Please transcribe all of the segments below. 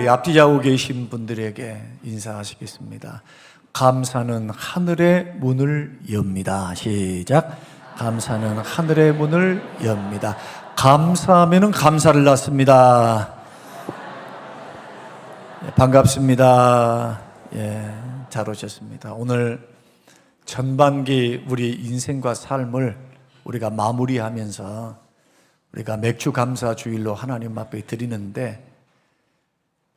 우리 앞뒤 좌우 계신 분들에게 인사하시겠습니다. 감사는 하늘의 문을 엽니다. 시작. 감사는 하늘의 문을 엽니다. 감사하면은 감사를 낳습니다. 반갑습니다. 잘 오셨습니다. 오늘 전반기 우리 인생과 삶을 우리가 마무리하면서 우리가 맥주 감사 주일로 하나님 앞에 드리는데,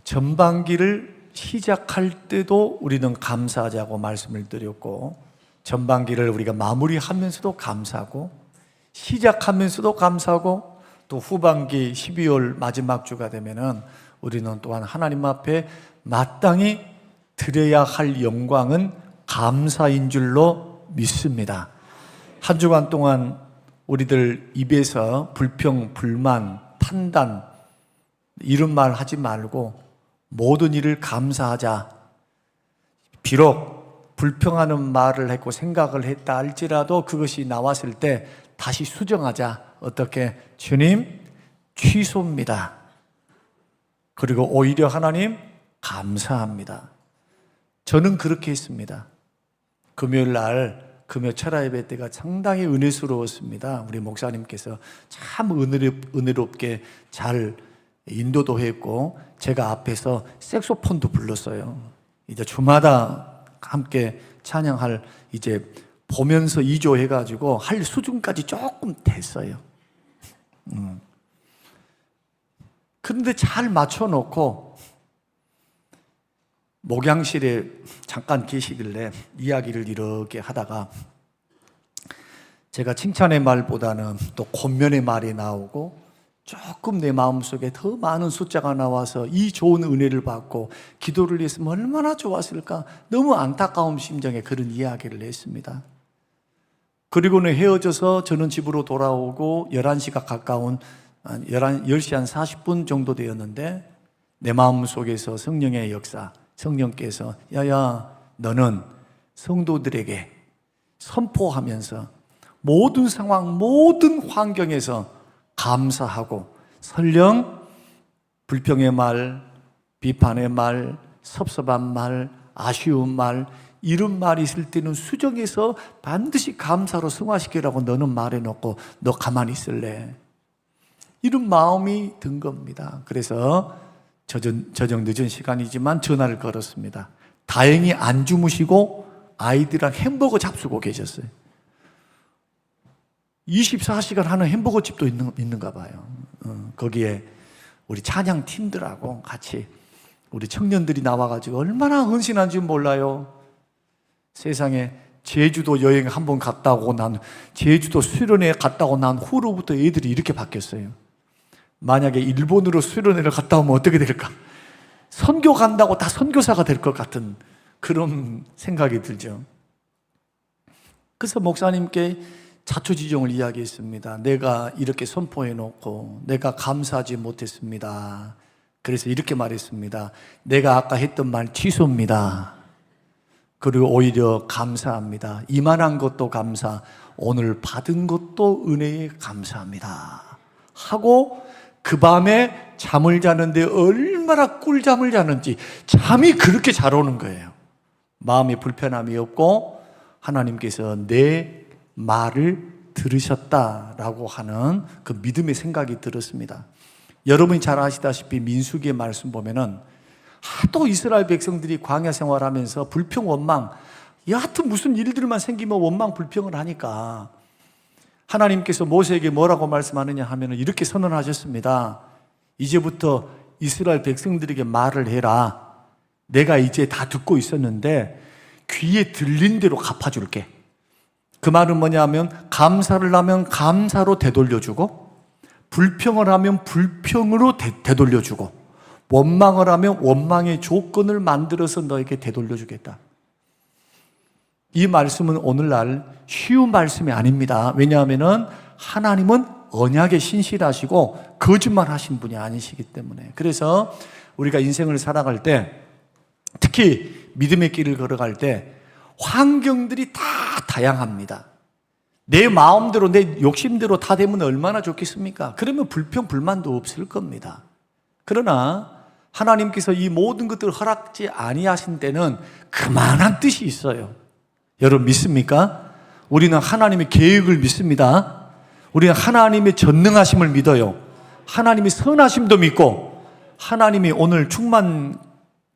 전반기를 시작할 때도 우리는 감사하자고 말씀을 드렸고, 전반기를 우리가 마무리하면서도 감사하고, 시작하면서도 감사하고, 또 후반기 12월 마지막 주가 되면은 우리는 또한 하나님 앞에 마땅히 드려야 할 영광은 감사인 줄로 믿습니다. 한 주간 동안 우리들 입에서 불평, 불만, 판단 이런 말 하지 말고 모든 일을 감사하자. 비록 불평하는 말을 했고 생각을 했다 할지라도 그것이 나왔을 때 다시 수정하자. 어떻게? 주님, 취소입니다. 그리고 오히려 하나님, 감사합니다. 저는 그렇게 했습니다. 금요일 날 금요 철야 예배 때가 상당히 은혜스러웠습니다. 우리 목사님께서 참 은혜롭게 잘 인도도 했고, 제가 앞에서 색소폰도 불렀어요. 이제 주마다 함께 찬양할, 이제 보면서 2조 해가지고 할 수준까지 조금 됐어요. 그런데 잘 맞춰놓고 목양실에 잠깐 계시길래 이야기를 이렇게 하다가 제가 칭찬의 말보다는 또 권면의 말이 나오고, 조금 내 마음속에 더 많은 숫자가 나와서 이 좋은 은혜를 받고 기도를 했으면 얼마나 좋았을까, 너무 안타까운 심정에 그런 이야기를 했습니다. 그리고는 헤어져서 저는 집으로 돌아오고 11시가 가까운 10시 한 40분 정도 되었는데, 내 마음속에서 성령의 역사, 성령께서 야야, 너는 성도들에게 선포하면서 모든 상황, 모든 환경에서 감사하고, 설령 불평의 말, 비판의 말, 섭섭한 말, 아쉬운 말, 이런 말이 있을 때는 수정해서 반드시 감사로 승화시키라고 너는 말해놓고 너 가만히 있을래? 이런 마음이 든 겁니다. 그래서 저녁 늦은 시간이지만 전화를 걸었습니다. 다행히 안 주무시고 아이들이랑 햄버거 잡수고 계셨어요. 24시간 하는 햄버거 집도 있는가 봐요. 거기에 우리 찬양 팀들하고 같이 우리 청년들이 나와가지고 얼마나 헌신한지 몰라요. 세상에 제주도 여행 한번 갔다 오고 제주도 수련회 갔다 오고 난 후로부터 애들이 이렇게 바뀌었어요. 만약에 일본으로 수련회를 갔다 오면 어떻게 될까? 선교 간다고 다 선교사가 될 것 같은 그런 생각이 들죠. 그래서 목사님께 자초지종을 이야기했습니다. 내가 이렇게 선포해놓고 내가 감사하지 못했습니다. 그래서 이렇게 말했습니다. 내가 아까 했던 말 취소입니다. 그리고 오히려 감사합니다. 이만한 것도 감사, 오늘 받은 것도 은혜에 감사합니다 하고, 그 밤에 잠을 자는데 얼마나 꿀잠을 자는지 잠이 그렇게 잘 오는 거예요. 마음에 불편함이 없고 하나님께서 내 말을 들으셨다라고 하는 그 믿음의 생각이 들었습니다. 여러분이 잘 아시다시피 민수기의 말씀 보면은 하도 이스라엘 백성들이 광야 생활하면서 불평, 원망, 여하튼 무슨 일들만 생기면 원망, 불평을 하니까 하나님께서 모세에게 뭐라고 말씀하느냐 하면 이렇게 선언하셨습니다. 이제부터 이스라엘 백성들에게 말을 해라. 내가 이제 다 듣고 있었는데 귀에 들린 대로 갚아줄게. 그 말은 뭐냐면, 감사를 하면 감사로 되돌려주고, 불평을 하면 불평으로 되돌려주고, 원망을 하면 원망의 조건을 만들어서 너에게 되돌려주겠다. 이 말씀은 오늘날 쉬운 말씀이 아닙니다. 왜냐하면 하나님은 언약에 신실하시고 거짓말 하신 분이 아니시기 때문에. 그래서 우리가 인생을 살아갈 때, 특히 믿음의 길을 걸어갈 때 환경들이 다 다양합니다. 내 마음대로, 내 욕심대로 다 되면 얼마나 좋겠습니까? 그러면 불평, 불만도 없을 겁니다. 그러나 하나님께서 이 모든 것들을 허락지 아니하신 때는 그만한 뜻이 있어요. 여러분 믿습니까? 우리는 하나님의 계획을 믿습니다. 우리는 하나님의 전능하심을 믿어요. 하나님의 선하심도 믿고, 하나님이 오늘 충만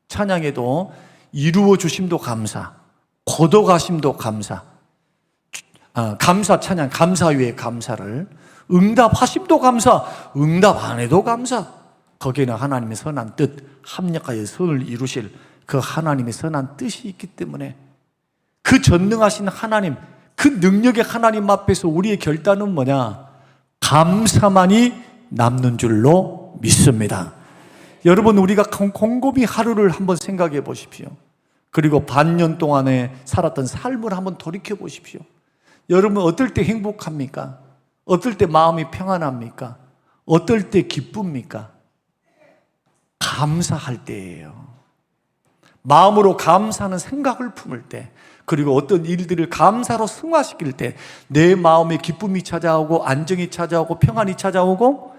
찬양에도 이루어 주심도 감사, 거둬가심도 감사, 감사 찬양, 감사 위에 감사를, 응답하심도 감사, 응답 안 해도 감사. 거기에는 하나님의 선한 뜻, 합력하여 선을 이루실 그 하나님의 선한 뜻이 있기 때문에, 그 전능하신 하나님, 그 능력의 하나님 앞에서 우리의 결단은 뭐냐? 감사만이 남는 줄로 믿습니다. 여러분, 우리가 곰곰이 하루를 한번 생각해 보십시오. 그리고 반년 동안에 살았던 삶을 한번 돌이켜 보십시오. 여러분, 어떨 때 행복합니까? 어떨 때 마음이 평안합니까? 어떨 때 기쁩니까? 감사할 때예요. 마음으로 감사하는 생각을 품을 때, 그리고 어떤 일들을 감사로 승화시킬 때 내 마음에 기쁨이 찾아오고 안정이 찾아오고 평안이 찾아오고,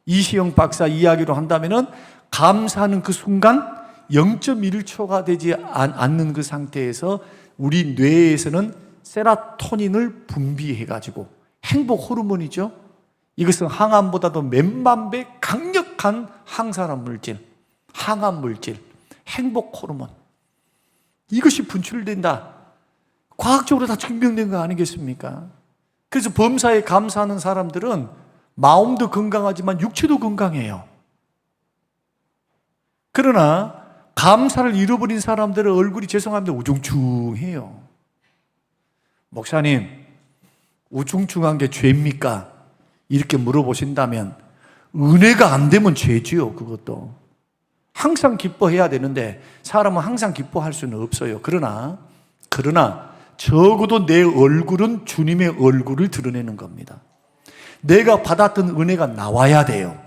이시영 박사 이야기로 한다면은 감사하는 그 순간 0.1초가 되지 않는 그 상태에서 우리 뇌에서는 세라토닌을 분비해가지고, 행복 호르몬이죠. 이것은 항암보다도 몇만 배 강력한 항산화 물질, 항암 물질, 행복 호르몬, 이것이 분출된다. 과학적으로 다 증명된 거 아니겠습니까? 그래서 범사에 감사하는 사람들은 마음도 건강하지만 육체도 건강해요. 그러나 감사를 잃어버린 사람들의 얼굴이 죄송합니다, 우중충해요. 목사님, 우중충한 게 죄입니까? 이렇게 물어보신다면 은혜가 안 되면 죄지요. 그것도 항상 기뻐해야 되는데 사람은 항상 기뻐할 수는 없어요. 그러나 적어도 내 얼굴은 주님의 얼굴을 드러내는 겁니다. 내가 받았던 은혜가 나와야 돼요.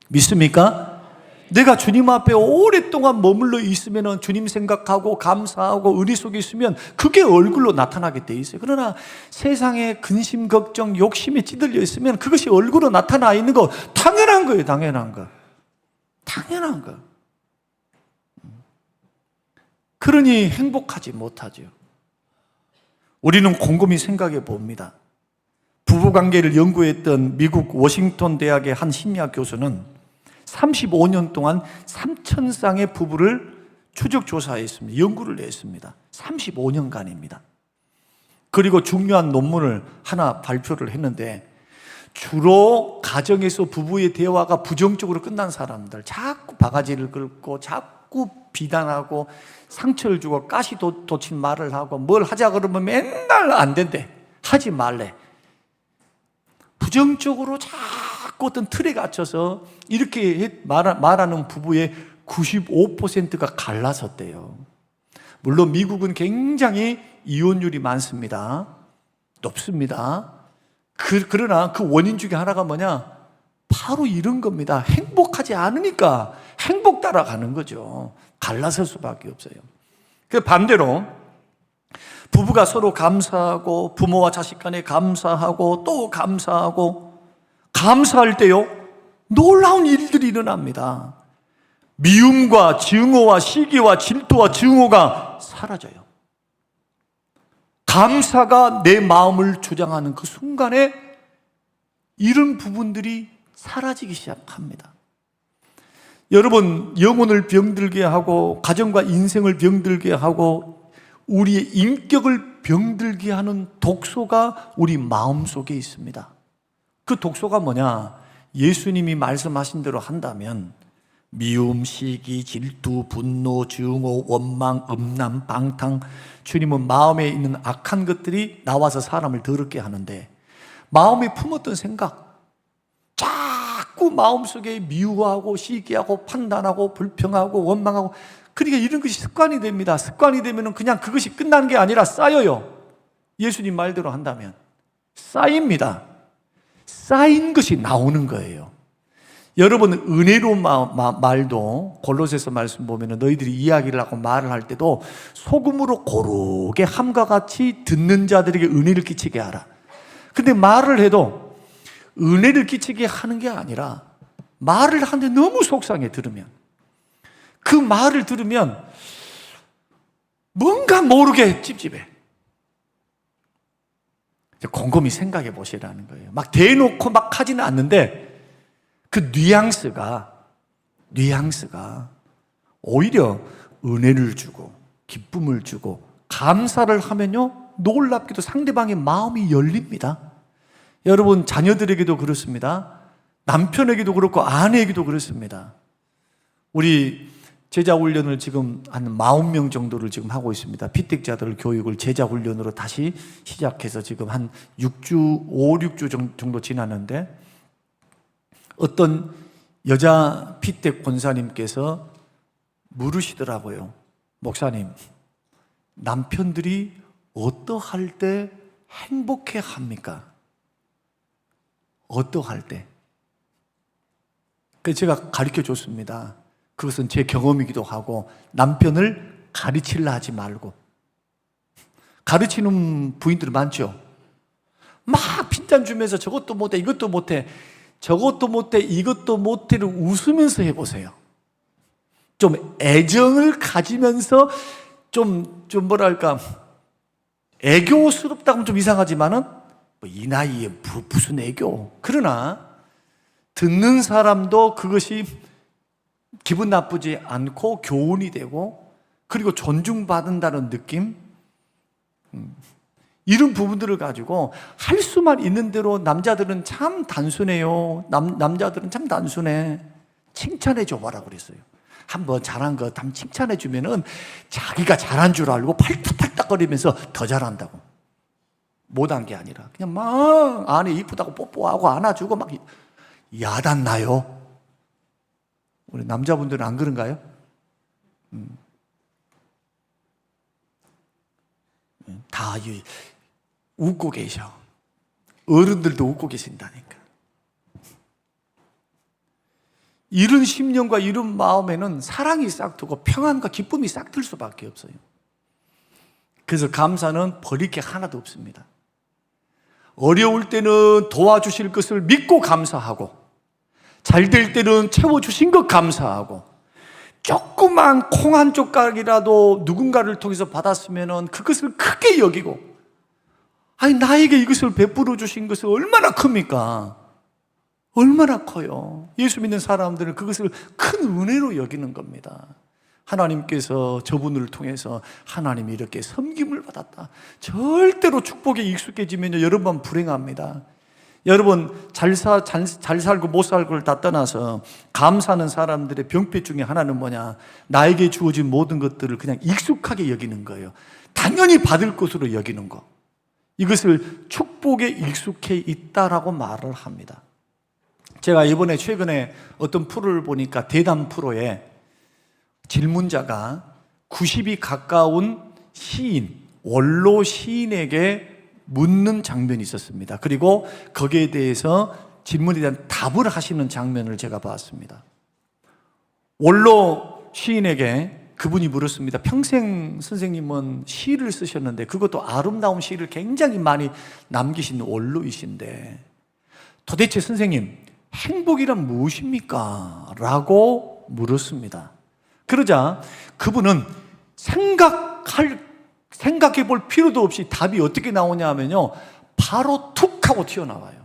믿습니까? 내가 주님 앞에 오랫동안 머물러 있으면 주님 생각하고 감사하고 은혜 속에 있으면 그게 얼굴로 나타나게 돼 있어요. 그러나 세상에 근심, 걱정, 욕심에 찌들려 있으면 그것이 얼굴로 나타나 있는 거 당연한 거예요. 당연한 거. 그러니 행복하지 못하죠. 우리는 곰곰이 생각해 봅니다. 부부관계를 연구했던 미국 워싱턴 대학의 한 심리학 교수는 35년 동안 3,000쌍의 부부를 추적 조사했습니다. 연구를 했습니다. 35년간입니다. 그리고 중요한 논문을 하나 발표를 했는데, 주로 가정에서 부부의 대화가 부정적으로 끝난 사람들, 자꾸 바가지를 긁고 자꾸 비난하고 상처를 주고 가시돋친 말을 하고, 뭘 하자 그러면 맨날 안 된대, 하지 말래, 부정적으로 자꾸 어떤 틀에 갇혀서 이렇게 말하는 부부의 95%가 갈라섰대요. 물론 미국은 굉장히 이혼율이 많습니다. 높습니다. 그러나 그 원인 중에 하나가 뭐냐? 바로 이런 겁니다. 행복하지 않으니까 행복 따라가는 거죠. 갈라설 수밖에 없어요. 그 반대로 부부가 서로 감사하고, 부모와 자식 간에 감사하고, 또 감사하고, 감사할 때요, 놀라운 일들이 일어납니다. 미움과 증오와 시기와 질투와 증오가 사라져요. 감사가 내 마음을 주장하는 그 순간에 이런 부분들이 사라지기 시작합니다. 여러분, 영혼을 병들게 하고 가정과 인생을 병들게 하고 우리의 인격을 병들게 하는 독소가 우리 마음속에 있습니다. 그 독소가 뭐냐? 예수님이 말씀하신 대로 한다면 미움, 시기, 질투, 분노, 증오, 원망, 음란, 방탕, 주님은 마음에 있는 악한 것들이 나와서 사람을 더럽게 하는데, 마음에 품었던 생각, 자꾸 마음속에 미워하고 시기하고 판단하고 불평하고 원망하고, 그러니까 이런 것이 습관이 됩니다. 습관이 되면 그냥 그것이 끝나는 게 아니라 쌓여요. 예수님 말대로 한다면 쌓입니다. 쌓인 것이 나오는 거예요. 여러분, 은혜로운 말도 골로새서 말씀 보면 너희들이 이야기를 하고 말을 할 때도 소금으로 고르게 함과 같이 듣는 자들에게 은혜를 끼치게 하라. 근데 말을 해도 은혜를 끼치게 하는 게 아니라, 말을 하는데 너무 속상해 들으면, 그 말을 들으면 뭔가 모르게 찝찝해. 곰곰이 생각해 보시라는 거예요. 막 대놓고 막 하지는 않는데 그 뉘앙스가 오히려 은혜를 주고 기쁨을 주고 감사를 하면요, 놀랍게도 상대방의 마음이 열립니다. 여러분, 자녀들에게도 그렇습니다. 남편에게도 그렇고 아내에게도 그렇습니다. 우리 제자 훈련을 지금 한 40명 정도를 지금 하고 있습니다. 피택자들 교육을 제자 훈련으로 다시 시작해서 지금 한 6주, 5, 6주 정도 지났는데, 어떤 여자 피택 권사님께서 물으시더라고요. 목사님, 남편들이 어떠할 때 행복해 합니까? 어떠할 때? 그래서 제가 가르쳐 줬습니다. 그것은 제 경험이기도 하고, 남편을 가르치려 하지 말고. 가르치는 부인들 많죠? 막 핀잔 주면서 저것도 못해, 이것도 못해, 저것도 못해, 이것도 못해를 웃으면서 해보세요. 좀 애정을 가지면서 좀 뭐랄까, 애교스럽다고 하면 좀 이상하지만은, 이 나이에 무슨 애교. 그러나 듣는 사람도 그것이 기분 나쁘지 않고 교훈이 되고, 그리고 존중받는다는 느낌, 이런 부분들을 가지고 할 수만 있는 대로. 남자들은 참 단순해요. 남자들은 참 단순해. 칭찬해 줘봐라 그랬어요. 한번 잘한 거 한번 칭찬해 주면은 자기가 잘한 줄 알고 팔딱팔딱거리면서 더 잘한다고. 못한 게 아니라 그냥 막 아내 이쁘다고 뽀뽀하고 안아주고 막 야단나요. 우리 남자분들은 안 그런가요? 다 웃고 계셔. 어른들도 웃고 계신다니까. 이런 심령과 이런 마음에는 사랑이 싹트고 평안과 기쁨이 싹틀 수밖에 없어요. 그래서 감사는 버릴 게 하나도 없습니다. 어려울 때는 도와주실 것을 믿고 감사하고, 잘 될 때는 채워주신 것 감사하고, 조그만 콩 한 조각이라도 누군가를 통해서 받았으면 그것을 크게 여기고, 아니 나에게 이것을 베풀어 주신 것은 얼마나 큽니까? 얼마나 커요. 예수 믿는 사람들은 그것을 큰 은혜로 여기는 겁니다. 하나님께서 저분을 통해서 하나님이 이렇게 섬김을 받았다. 절대로 축복에 익숙해지면 여러분 불행합니다. 여러분 잘 살고 못 살고를 다 떠나서 감사하는 사람들의 병폐 중에 하나는 뭐냐? 나에게 주어진 모든 것들을 그냥 익숙하게 여기는 거예요. 당연히 받을 것으로 여기는 거. 이것을 축복에 익숙해 있다라고 말을 합니다. 제가 이번에 최근에 어떤 프로를 보니까 대담 프로에 질문자가 90이 가까운 시인, 원로 시인에게 묻는 장면이 있었습니다. 그리고 거기에 대해서 질문에 대한 답을 하시는 장면을 제가 봤습니다. 원로 시인에게 그분이 물었습니다. 평생 선생님은 시를 쓰셨는데, 그것도 아름다운 시를 굉장히 많이 남기신 원로이신데, 도대체 선생님 행복이란 무엇입니까? 라고 물었습니다. 그러자 그분은 생각해 볼 필요도 없이 답이 어떻게 나오냐 하면요, 바로 툭 하고 튀어나와요.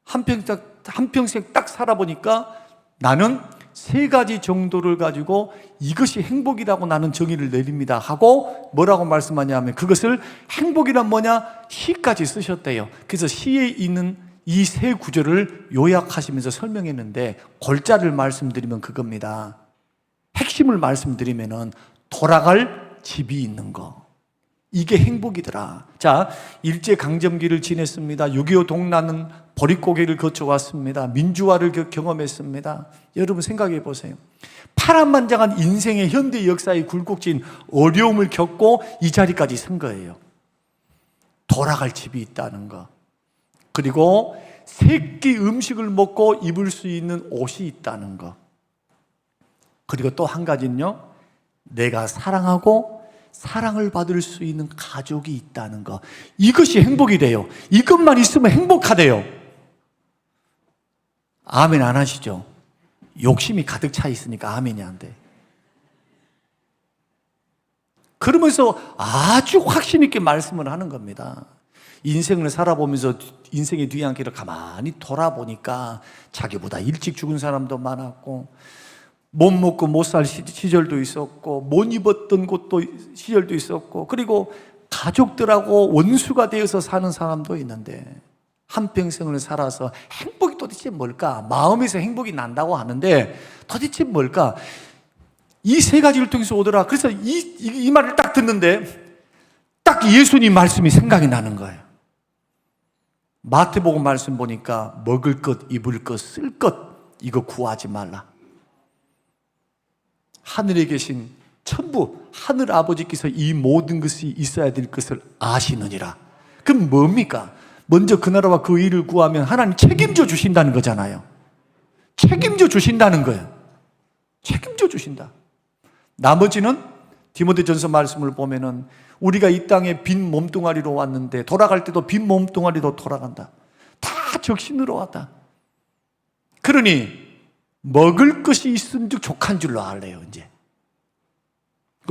한평생 딱 살아보니까 나는 3가지 정도를 가지고 이것이 행복이라고 나는 정의를 내립니다 하고, 뭐라고 말씀하냐 하면 그것을 행복이란 뭐냐? 시까지 쓰셨대요. 그래서 시에 있는 이 3 구절을 요약하시면서 설명했는데, 골자를 말씀드리면 그겁니다. 핵심을 말씀드리면은 돌아갈 집이 있는 거, 이게 행복이더라. 자, 일제강점기를 지냈습니다. 6.25 동란은 보릿고개를 거쳐왔습니다. 민주화를 경험했습니다. 여러분 생각해 보세요. 파란만장한 인생의 현대 역사의 굴곡진 어려움을 겪고 이 자리까지 선 거예요. 돌아갈 집이 있다는 거, 그리고 3끼 음식을 먹고 입을 수 있는 옷이 있다는 거, 그리고 또 한 가지는요, 내가 사랑하고 사랑을 받을 수 있는 가족이 있다는 거. 이것이 행복이래요. 이것만 있으면 행복하대요. 아멘 안 하시죠? 욕심이 가득 차 있으니까 아멘이 안 돼. 그러면서 아주 확신 있게 말씀을 하는 겁니다. 인생을 살아보면서 인생의 뒤안길을 가만히 돌아보니까 자기보다 일찍 죽은 사람도 많았고, 못 먹고 못 살 시절도 있었고, 못 입었던 곳도 시절도 있었고, 그리고 가족들하고 원수가 되어서 사는 사람도 있는데, 한평생을 살아서 행복이 도대체 뭘까? 마음에서 행복이 난다고 하는데 도대체 뭘까? 이 세 가지를 통해서 오더라. 그래서 이 말을 딱 듣는데 딱 예수님 말씀이 생각이 나는 거예요. 마태복음 말씀 보니까 먹을 것, 입을 것, 쓸 것 이거 구하지 말라. 하늘에 계신 천부 하늘 아버지께서 이 모든 것이 있어야 될 것을 아시느니라. 그럼 뭡니까? 먼저 그 나라와 그 일을 구하면 하나님 책임져 주신다는 거잖아요. 책임져 주신다는 거예요. 책임져 주신다. 나머지는 디모데전서 말씀을 보면은 우리가 이 땅에 빈 몸뚱아리로 왔는데 돌아갈 때도 빈 몸뚱아리로 돌아간다. 다 적신으로 왔다. 그러니 먹을 것이 있은즉 족한 줄로 알래요. 이제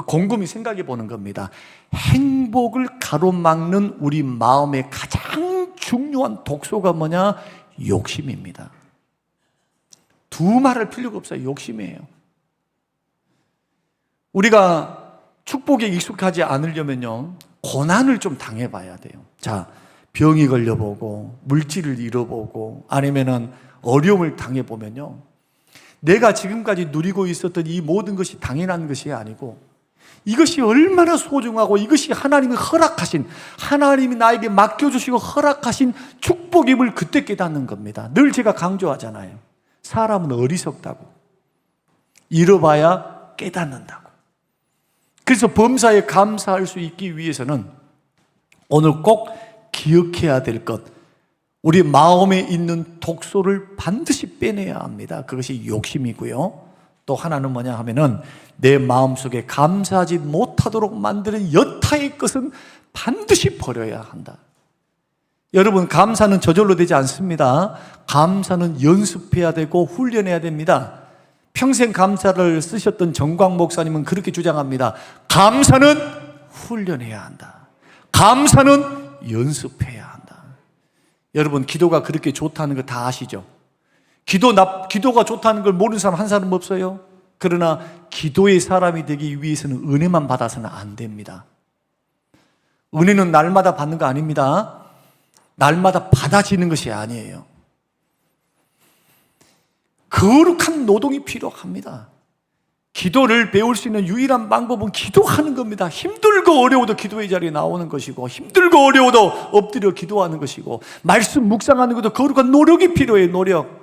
곰곰이 생각해 보는 겁니다. 행복을 가로막는 우리 마음의 가장 중요한 독소가 뭐냐? 욕심입니다. 두 말할 필요가 없어요. 욕심이에요. 우리가 축복에 익숙하지 않으려면요, 고난을 좀 당해봐야 돼요. 자, 병이 걸려보고 물질을 잃어보고 아니면은 어려움을 당해보면요, 내가 지금까지 누리고 있었던 이 모든 것이 당연한 것이 아니고 이것이 얼마나 소중하고 이것이 하나님이 허락하신, 하나님이 나에게 맡겨주시고 허락하신 축복임을 그때 깨닫는 겁니다. 늘 제가 강조하잖아요. 사람은 어리석다고. 잃어봐야 깨닫는다고. 그래서 범사에 감사할 수 있기 위해서는 오늘 꼭 기억해야 될 것, 우리 마음에 있는 독소를 반드시 빼내야 합니다. 그것이 욕심이고요. 또 하나는 뭐냐 하면은 내 마음속에 감사하지 못하도록 만드는 여타의 것은 반드시 버려야 한다. 여러분, 감사는 저절로 되지 않습니다. 감사는 연습해야 되고 훈련해야 됩니다. 평생 감사를 쓰셨던 정광 목사님은 그렇게 주장합니다. 감사는 훈련해야 한다. 감사는 연습해야 한다. 여러분, 기도가 그렇게 좋다는 거 다 아시죠? 기도가 좋다는 걸 모르는 사람 한 사람 없어요? 그러나 기도의 사람이 되기 위해서는 은혜만 받아서는 안 됩니다. 은혜는 날마다 받는 거 아닙니다. 날마다 받아지는 것이 아니에요. 거룩한 노동이 필요합니다. 기도를 배울 수 있는 유일한 방법은 기도하는 겁니다. 힘들고 어려워도 기도의 자리에 나오는 것이고, 힘들고 어려워도 엎드려 기도하는 것이고, 말씀 묵상하는 것도 거룩한 노력이 필요해요. 노력.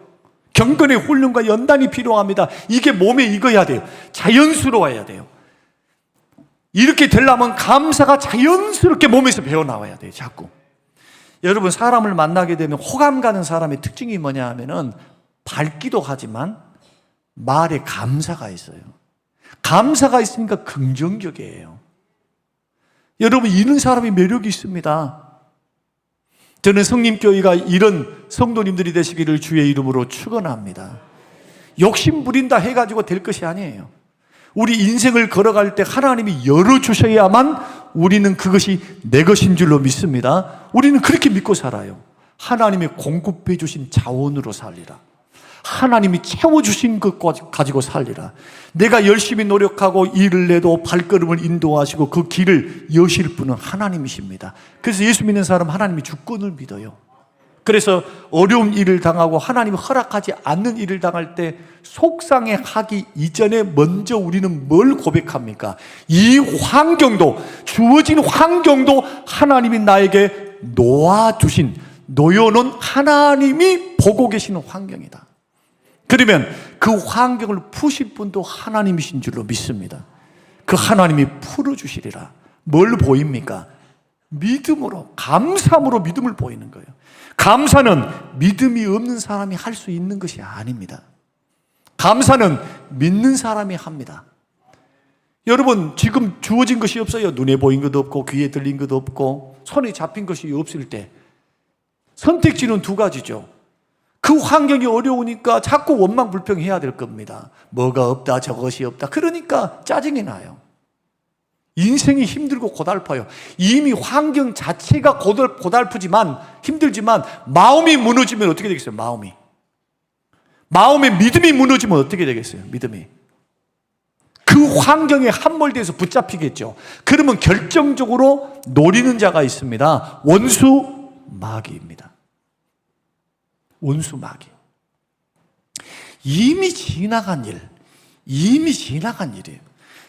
경건의 훈련과 연단이 필요합니다. 이게 몸에 익어야 돼요. 자연스러워야 돼요. 이렇게 되려면 감사가 자연스럽게 몸에서 배어나와야 돼요. 자꾸. 여러분, 사람을 만나게 되면 호감 가는 사람의 특징이 뭐냐 하면은 밝기도 하지만 말에 감사가 있어요. 감사가 있으니까 긍정적이에요. 여러분, 이런 사람이 매력이 있습니다. 저는 성림교회가 이런 성도님들이 되시기를 주의 이름으로 축원합니다. 욕심 부린다 해가지고 될 것이 아니에요. 우리 인생을 걸어갈 때 하나님이 열어주셔야만 우리는 그것이 내 것인 줄로 믿습니다. 우리는 그렇게 믿고 살아요. 하나님이 공급해 주신 자원으로 살리라. 하나님이 채워주신 것 가지고 살리라. 내가 열심히 노력하고 일을 내도 발걸음을 인도하시고 그 길을 여실 분은 하나님이십니다. 그래서 예수 믿는 사람은 하나님의 주권을 믿어요. 그래서 어려운 일을 당하고 하나님이 허락하지 않는 일을 당할 때 속상해하기 이전에 먼저 우리는 뭘 고백합니까? 이 환경도, 주어진 환경도 하나님이 나에게 놓아주신, 놓여놓은 하나님이 보고 계시는 환경이다. 그러면 그 환경을 푸실 분도 하나님이신 줄로 믿습니다. 그 하나님이 풀어주시리라. 뭘 보입니까? 믿음으로, 감사함으로 믿음을 보이는 거예요. 감사는 믿음이 없는 사람이 할 수 있는 것이 아닙니다. 감사는 믿는 사람이 합니다. 여러분, 지금 주어진 것이 없어요. 눈에 보인 것도 없고 귀에 들린 것도 없고 손에 잡힌 것이 없을 때 선택지는 두 가지죠. 그 환경이 어려우니까 자꾸 원망 불평해야 될 겁니다. 뭐가 없다, 저것이 없다. 그러니까 짜증이 나요. 인생이 힘들고 고달파요. 이미 환경 자체가 고달프지만, 힘들지만 마음이 무너지면 어떻게 되겠어요? 마음의 믿음이 무너지면 어떻게 되겠어요? 믿음이. 그 환경에 함몰돼서 붙잡히겠죠. 그러면 결정적으로 노리는 자가 있습니다. 원수 마귀입니다. 원수 마귀. 이미 지나간 일이에요.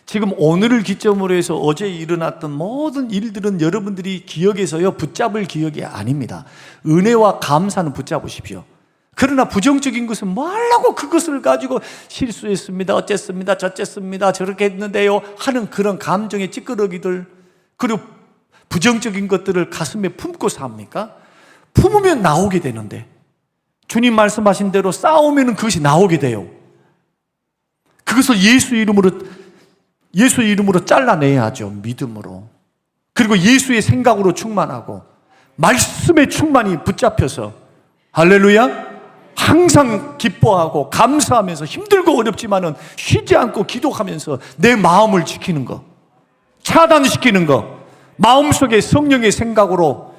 지금 오늘을 기점으로 해서 어제 일어났던 모든 일들은 여러분들이 기억에서요, 붙잡을 기억이 아닙니다. 은혜와 감사는 붙잡으십시오. 그러나 부정적인 것은 뭐하려고 그것을 가지고 실수했습니다, 어쨌습니다, 저쨌습니다, 저렇게 했는데요 하는 그런 감정의 찌끄러기들, 그리고 부정적인 것들을 가슴에 품고 삽니까? 품으면 나오게 되는데, 주님 말씀하신 대로 싸우면 그것이 나오게 돼요. 그것을 예수의 이름으로 잘라내야죠. 믿음으로. 그리고 예수의 생각으로 충만하고 말씀의 충만이 붙잡혀서, 할렐루야, 항상 기뻐하고 감사하면서 힘들고 어렵지만은 쉬지 않고 기도하면서 내 마음을 지키는 거, 차단시키는 거, 마음속에 성령의 생각으로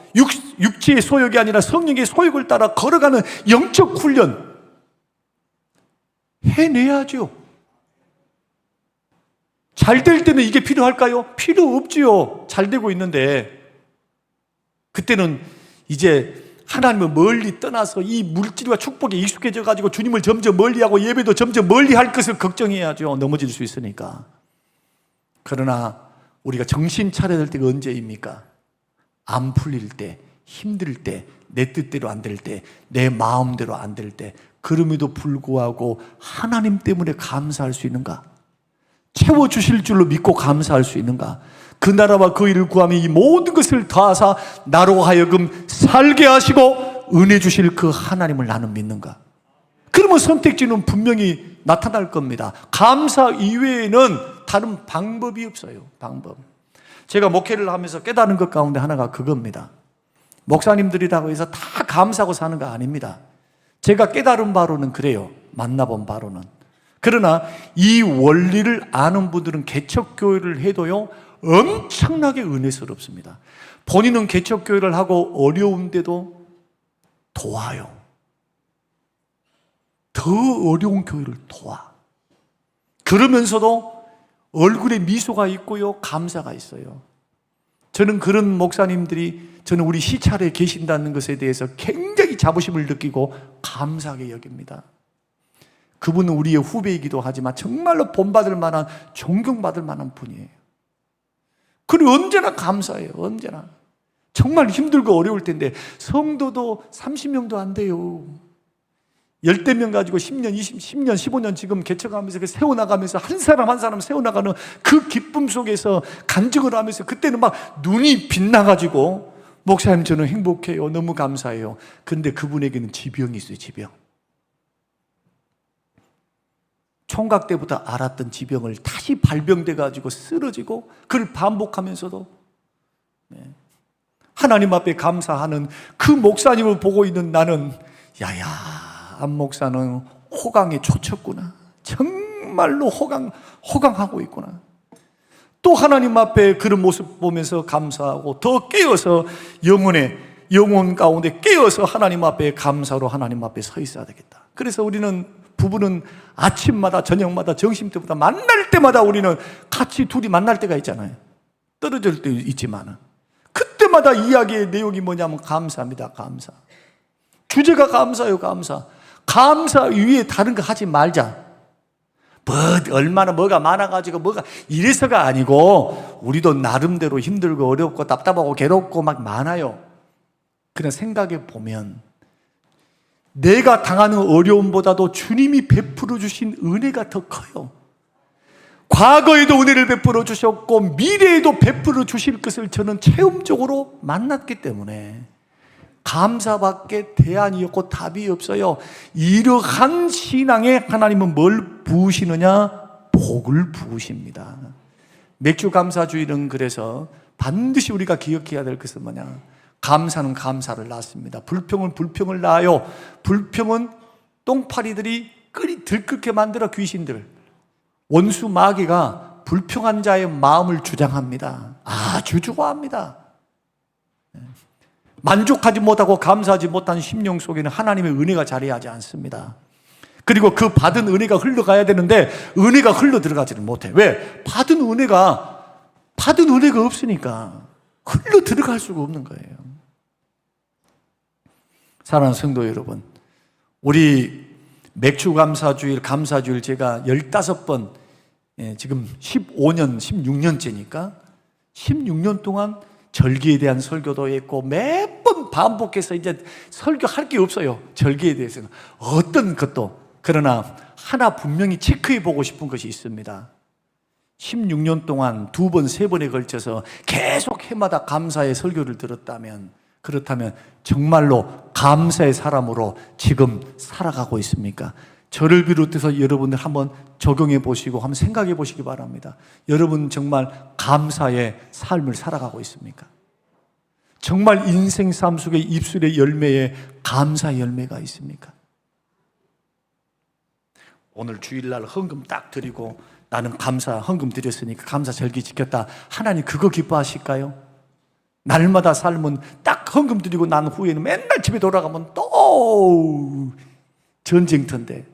육체의 소욕이 아니라 성령의 소욕을 따라 걸어가는 영적 훈련 해내야죠. 잘 될 때는 이게 필요할까요? 필요 없지요. 잘 되고 있는데. 그때는 이제 하나님을 멀리 떠나서 이 물질과 축복에 익숙해져 가지고 주님을 점점 멀리하고 예배도 점점 멀리할 것을 걱정해야죠. 넘어질 수 있으니까. 그러나 우리가 정신 차려야 될 때가 언제입니까? 안 풀릴 때, 힘들 때, 내 뜻대로 안 될 때, 내 마음대로 안 될 때, 그럼에도 불구하고 하나님 때문에 감사할 수 있는가? 채워주실 줄로 믿고 감사할 수 있는가? 그 나라와 그 일을 구하며 이 모든 것을 더하사 나로 하여금 살게 하시고 은혜 주실 그 하나님을 나는 믿는가? 그러면 선택지는 분명히 나타날 겁니다. 감사 이외에는 다른 방법이 없어요. 방법. 제가 목회를 하면서 깨달은 것 가운데 하나가 그겁니다. 목사님들이라고 해서 다 감사하고 사는 거 아닙니다. 제가 깨달은 바로는 그래요. 만나본 바로는. 그러나 이 원리를 아는 분들은 개척교회를 해도요, 엄청나게 은혜스럽습니다. 본인은 개척교회를 하고 어려운데도 도와요. 더 어려운 교회를 도와. 그러면서도 얼굴에 미소가 있고요, 감사가 있어요. 저는 그런 목사님들이, 저는 우리 시찰에 계신다는 것에 대해서 굉장히 자부심을 느끼고 감사하게 여깁니다. 그분은 우리의 후배이기도 하지만 정말로 본받을 만한, 존경받을 만한 분이에요. 그리고 언제나 감사해요. 언제나. 정말 힘들고 어려울 텐데 성도도 30명도 안 돼요. 10대 명 가지고 10년, 10년, 15년 지금 개척하면서 세워나가면서 한 사람 한 사람 세워나가는 그 기쁨 속에서 간증을 하면서 그때는 막 눈이 빛나가지고 목사님 저는 행복해요. 너무 감사해요. 그런데 그분에게는 지병이 있어요. 지병. 총각 때부터 알았던 지병을 다시 발병돼가지고 쓰러지고 그걸 반복하면서도 하나님 앞에 감사하는 그 목사님을 보고 있는 나는, 야야, 안 목사는 호강에 쫓겼구나. 정말로 호강하고 있구나. 또 하나님 앞에 그런 모습 보면서 감사하고 더 깨어서 영혼 가운데 깨어서 하나님 앞에 감사로 하나님 앞에 서 있어야 되겠다. 그래서 부부는 아침마다 저녁마다 점심때마다 만날 때마다 우리는 같이 둘이 만날 때가 있잖아요. 떨어질 때 있지만은 그때마다 이야기의 내용이 뭐냐면 감사합니다. 감사. 주제가 감사예요. 감사 위에 다른 거 하지 말자. 얼마나 뭐가 많아가지고 뭐가 이래서가 아니고, 우리도 나름대로 힘들고 어렵고 답답하고 괴롭고 막 많아요. 그냥 생각해 보면 내가 당하는 어려움보다도 주님이 베풀어 주신 은혜가 더 커요. 과거에도 은혜를 베풀어 주셨고 미래에도 베풀어 주실 것을 저는 체험적으로 만났기 때문에 감사밖에 대안이 없고 답이 없어요. 이러한 신앙에 하나님은 뭘 부으시느냐? 복을 부으십니다. 맥주 감사주일은 그래서 반드시 우리가 기억해야 될 것은 뭐냐? 감사는 감사를 낳습니다. 불평은 불평을 낳아요. 불평은 똥파리들이 들끓게 만들어, 귀신들, 원수 마귀가 불평한 자의 마음을 주장합니다. 아주 좋아합니다. 만족하지 못하고 감사하지 못한 심령 속에는 하나님의 은혜가 자리하지 않습니다. 그리고 그 받은 은혜가 흘러가야 되는데 은혜가 흘러 들어가지는 못해. 왜? 받은 은혜가 없으니까 흘러 들어갈 수가 없는 거예요. 사랑하는 성도 여러분, 우리 맥주 감사주일 제가 15번, 지금 15년, 16년째니까 16년 동안 절기에 대한 설교도 했고 매번 반복해서 이제 설교할 게 없어요. 절기에 대해서는 어떤 것도. 그러나 하나 분명히 체크해 보고 싶은 것이 있습니다. 16년 동안 2번, 3번에 걸쳐서 계속 해마다 감사의 설교를 들었다면, 그렇다면 정말로 감사의 사람으로 지금 살아가고 있습니까? 저를 비롯해서 여러분들 한번 적용해 보시고 한번 생각해 보시기 바랍니다. 여러분 정말 감사의 삶을 살아가고 있습니까? 정말 인생 삶 속에 입술의 열매에 감사 열매가 있습니까? 오늘 주일날 헌금 딱 드리고 나는 헌금 드렸으니까 감사 절기 지켰다. 하나님 그거 기뻐하실까요? 날마다 삶은 딱 헌금 드리고 난 후에는 맨날 집에 돌아가면 또 전쟁터인데,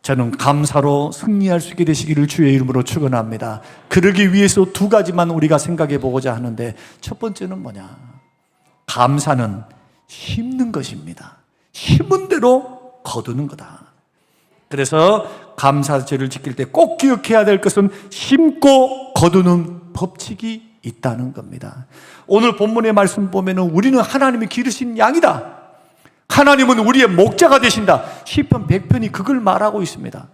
저는 감사로 승리할 수 있게 되시기를 주의 이름으로 축원합니다. 그러기 위해서 2가지만 우리가 생각해 보고자 하는데, 첫 번째는 뭐냐? 감사는 심는 것입니다. 심은 대로 거두는 거다. 그래서 감사절을 지킬 때 꼭 기억해야 될 것은 심고 거두는 법칙이 있다는 겁니다. 오늘 본문의 말씀 보면은 우리는 하나님이 기르신 양이다. 하나님은 우리의 목자가 되신다. 시편 100편이 그걸 말하고 있습니다.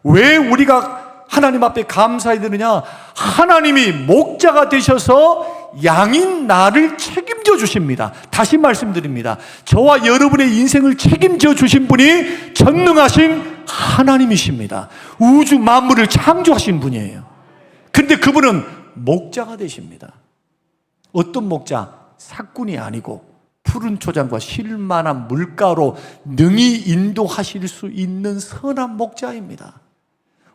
왜 우리가 하나님 앞에 감사해야 되느냐? 하나님이 목자가 되셔서 양인 나를 책임져 주십니다. 다시 말씀드립니다. 저와 여러분의 인생을 책임져 주신 분이 전능하신 하나님이십니다. 우주 만물을 창조하신 분이에요. 근데 그분은 목자가 되십니다. 어떤 목자? 삭군이 아니고 푸른 초장과 쉴만한 물가로 능히 인도하실 수 있는 선한 목자입니다.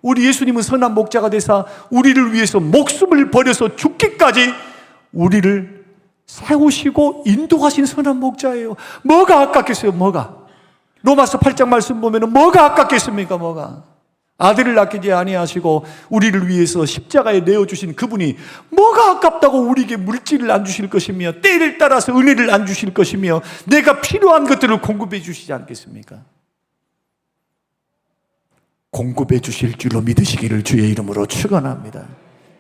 우리 예수님은 선한 목자가 되사 우리를 위해서 목숨을 버려서 죽기까지 우리를 세우시고 인도하신 선한 목자예요. 뭐가 아깝겠어요? 뭐가? 로마서 8장 말씀 보면 뭐가 아깝겠습니까? 뭐가? 아들을 아끼지 아니하시고 우리를 위해서 십자가에 내어주신 그분이 뭐가 아깝다고 우리에게 물질을 안 주실 것이며 때를 따라서 은혜를 안 주실 것이며 내가 필요한 것들을 공급해 주시지 않겠습니까? 공급해 주실 줄로 믿으시기를 주의 이름으로 축원합니다.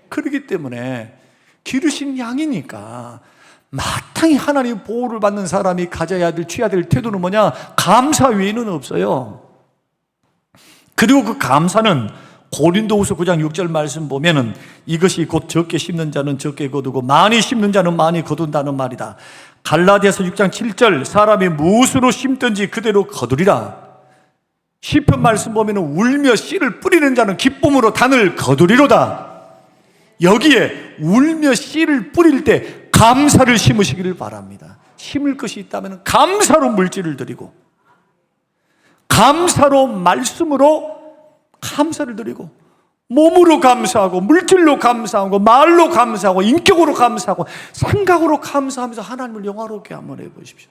그렇기 때문에 기르신 양이니까 마땅히 하나님의 보호를 받는 사람이 가져야 될, 취해야 될 태도는 뭐냐? 감사 외에는 없어요. 그리고 그 감사는 고린도후서 9장 6절 말씀 보면은 이것이 곧 적게 심는 자는 적게 거두고 많이 심는 자는 많이 거둔다는 말이다. 갈라디아서 6장 7절 사람이 무엇으로 심든지 그대로 거두리라. 시편 말씀 보면은 울며 씨를 뿌리는 자는 기쁨으로 단을 거두리로다. 여기에 울며 씨를 뿌릴 때 감사를 심으시기를 바랍니다. 심을 것이 있다면 감사로 물질을 드리고 감사로 말씀으로 감사를 드리고 몸으로 감사하고 물질로 감사하고 말로 감사하고 인격으로 감사하고 생각으로 감사하면서 하나님을 영화롭게 한번 해보십시오.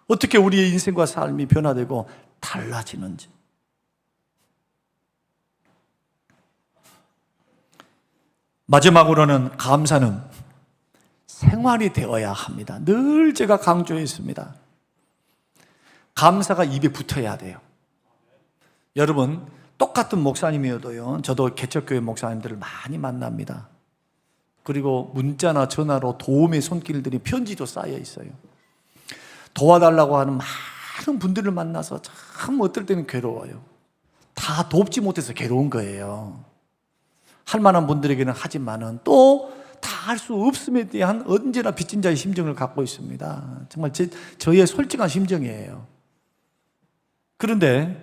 어떻게 우리의 인생과 삶이 변화되고 달라지는지. 마지막으로는 감사는 생활이 되어야 합니다. 늘 제가 강조했습니다. 감사가 입에 붙어야 돼요. 여러분 똑같은 목사님이어도요, 저도 개척교회 목사님들을 많이 만납니다. 그리고 문자나 전화로 도움의 손길들이 편지도 쌓여 있어요. 도와달라고 하는 많은 분들을 만나서 참 어떨 때는 괴로워요. 다 돕지 못해서 괴로운 거예요. 할 만한 분들에게는 하지만은 또 다 할 수 없음에 대한 언제나 빚진 자의 심정을 갖고 있습니다. 정말 저의 솔직한 심정이에요. 그런데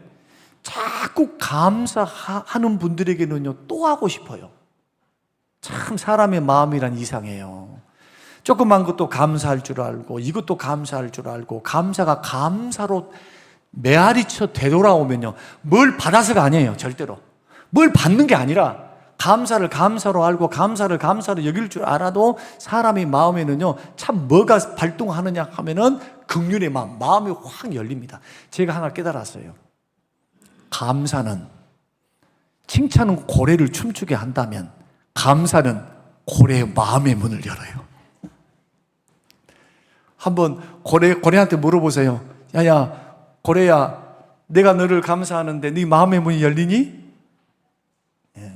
자꾸 감사하는 분들에게는요, 또 하고 싶어요. 참 사람의 마음이란 이상해요. 조그만 것도 감사할 줄 알고 이것도 감사할 줄 알고 감사가 감사로 메아리쳐 되돌아오면요, 뭘 받아서가 아니에요. 절대로 뭘 받는 게 아니라 감사를 감사로 알고 감사를 감사로 여길 줄 알아도 사람의 마음에는요, 참 뭐가 발동하느냐 하면은 긍휼의 마음이 확 열립니다. 제가 하나 깨달았어요. 감사는, 칭찬은 고래를 춤추게 한다면 감사는 고래의 마음의 문을 열어요. 한번 고래한테 물어보세요. 야야, 고래야, 내가 너를 감사하는데 네 마음의 문이 열리니? 예.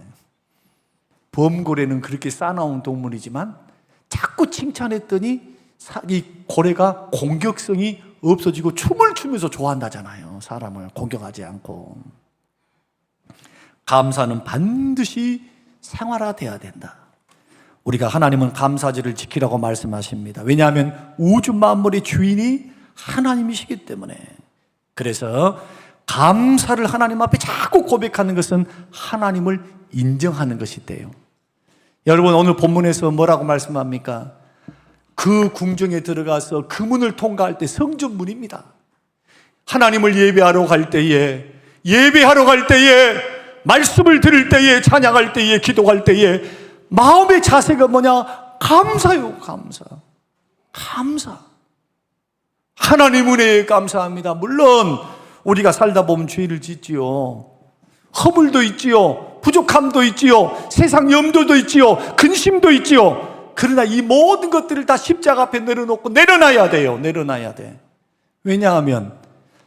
범고래는 그렇게 싸나운 동물이지만 자꾸 칭찬했더니 이 고래가 공격성이 없어지고 춤을 추면서 좋아한다잖아요. 사람을 공격하지 않고. 감사는 반드시 생활화돼야 된다. 우리가 하나님은 감사절을 지키라고 말씀하십니다. 왜냐하면 우주 만물의 주인이 하나님이시기 때문에. 그래서 감사를 하나님 앞에 자꾸 고백하는 것은 하나님을 인정하는 것이 돼요. 여러분, 오늘 본문에서 뭐라고 말씀합니까? 그 궁정에 들어가서 그 문을 통과할 때 성전문입니다. 하나님을 예배하러 갈 때에, 말씀을 들을 때에, 찬양할 때에, 기도할 때에 마음의 자세가 뭐냐? 감사요, 감사. 하나님 은혜에 감사합니다. 물론 우리가 살다 보면 죄를 짓지요. 허물도 있지요. 부족함도 있지요. 세상 염도도 있지요. 근심도 있지요. 그러나 이 모든 것들을 다 십자가 앞에 내려놓고 내려놔야 돼요. 내려놔야 돼. 왜냐하면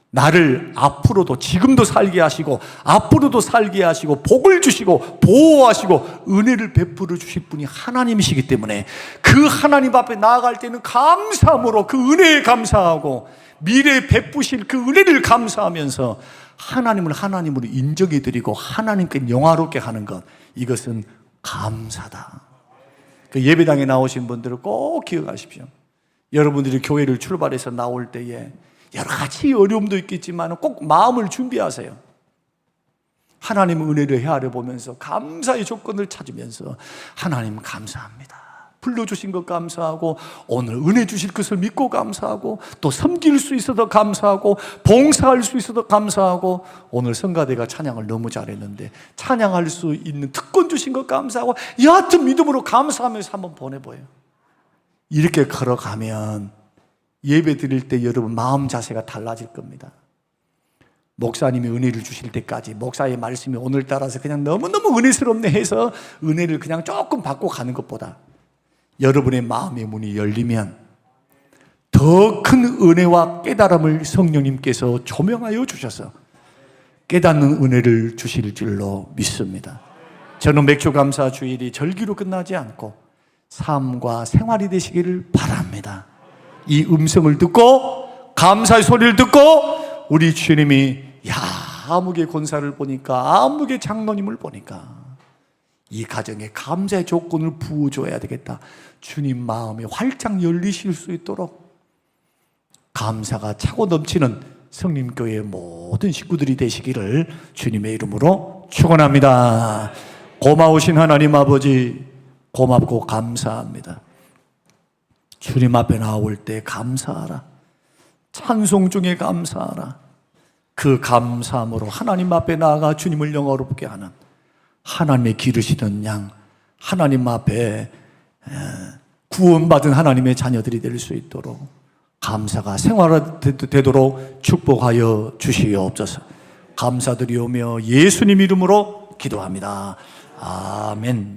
나를 앞으로도, 지금도 살게 하시고 앞으로도 살게 하시고 복을 주시고 보호하시고 은혜를 베풀어 주실 분이 하나님이시기 때문에 그 하나님 앞에 나아갈 때는 감사함으로 그 은혜에 감사하고 미래에 베푸실 그 은혜를 감사하면서 하나님을 하나님으로 인정해 드리고 하나님께 영화롭게 하는 것, 이것은 감사다. 그 예배당에 나오신 분들은 꼭 기억하십시오. 여러분들이 교회를 출발해서 나올 때에 여러 가지 어려움도 있겠지만 꼭 마음을 준비하세요. 하나님 은혜를 헤아려 보면서 감사의 조건을 찾으면서 하나님 감사합니다. 불러주신 것 감사하고 오늘 은혜 주실 것을 믿고 감사하고 또 섬길 수 있어서 감사하고 봉사할 수 있어서 감사하고 오늘 성가대가 찬양을 너무 잘했는데 찬양할 수 있는 특권 주신 것 감사하고 여하튼 믿음으로 감사하면서 한번 보내보여요. 이렇게 걸어가면 예배 드릴 때 여러분 마음 자세가 달라질 겁니다. 목사님이 은혜를 주실 때까지 목사의 말씀이 오늘따라서 그냥 너무너무 은혜스럽네 해서 은혜를 그냥 조금 받고 가는 것보다 여러분의 마음의 문이 열리면 더 큰 은혜와 깨달음을 성령님께서 조명하여 주셔서 깨닫는 은혜를 주실 줄로 믿습니다. 저는 맥주감사 주일이 절기로 끝나지 않고 삶과 생활이 되시기를 바랍니다. 이 음성을 듣고 감사의 소리를 듣고 우리 주님이 아무개 권사를 보니까 아무개 장로님을 보니까 이 가정에 감사의 조건을 부어줘야 되겠다. 주님 마음이 활짝 열리실 수 있도록 감사가 차고 넘치는 성림교회의 모든 식구들이 되시기를 주님의 이름으로 축원합니다. 고마우신 하나님 아버지, 고맙고 감사합니다. 주님 앞에 나올 때 감사하라. 찬송 중에 감사하라. 그 감사함으로 하나님 앞에 나아가 주님을 영화롭게 하는 하나님의 기르시던 양, 하나님 앞에 구원받은 하나님의 자녀들이 될 수 있도록 감사가 생활화되도록 축복하여 주시옵소서. 감사드리오며 예수님 이름으로 기도합니다. 아멘.